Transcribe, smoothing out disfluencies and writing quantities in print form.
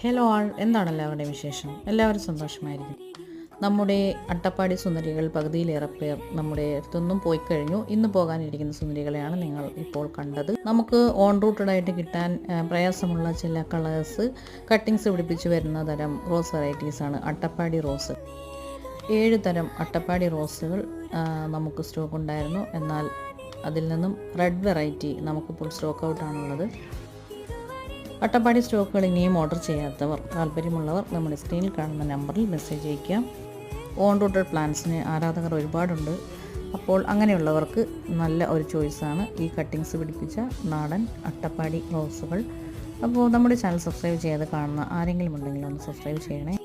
Hello ആൾ, എന്താണ് എല്ലാവരുടെയും വിശേഷം? എല്ലാവരും സന്തോഷമായിരിക്കും. നമ്മുടെ അട്ടപ്പാടി സുന്ദരികൾ പകുതിയിലേറെ പേർ നമ്മുടെ അടുത്തൊന്നും പോയി കഴിഞ്ഞു. ഇന്ന് പോകാനിരിക്കുന്ന സുന്ദരികളെയാണ് നിങ്ങൾ ഇപ്പോൾ കണ്ടത്. നമുക്ക് ഓൺ റൂട്ടഡായിട്ട് കിട്ടാൻ പ്രയാസമുള്ള ചില കളേഴ്സ് കട്ടിങ്സ് പിടിപ്പിച്ച് വരുന്ന തരം റോസ് വെറൈറ്റീസാണ് അട്ടപ്പാടി റോസ്. 7 തരം അട്ടപ്പാടി റോസുകൾ നമുക്ക് സ്റ്റോക്ക് ഉണ്ടായിരുന്നു. എന്നാൽ അതിൽ നിന്നും റെഡ് വെറൈറ്റി നമുക്കിപ്പോൾ സ്റ്റോക്ക് ഔട്ടാണുള്ളത്. അട്ടപ്പാടി സ്റ്റോക്കുകൾ ഇനിയും ഓർഡർ ചെയ്യാത്തവർ, താല്പര്യമുള്ളവർ നമ്മുടെ സ്ക്രീനിൽ കാണുന്ന നമ്പറിൽ മെസ്സേജ് അയയ്ക്കാം. ഓൺ റൂട്ടഡ് പ്ലാന്റ്സിന് ആരാധകർ ഒരുപാടുണ്ട്. അപ്പോൾ അങ്ങനെയുള്ളവർക്ക് നല്ല ഒരു ചോയ്സാണ് ഈ കട്ടിങ്സ് പിടിപ്പിച്ച നാടൻ അട്ടപ്പാടി റോസുകൾ. അപ്പോൾ നമ്മുടെ ചാനൽ സബ്സ്ക്രൈബ് ചെയ്യാതെ കാണുന്ന ആരെങ്കിലും ഉണ്ടെങ്കിൽ ഒന്ന് സബ്സ്ക്രൈബ് ചെയ്യണേ.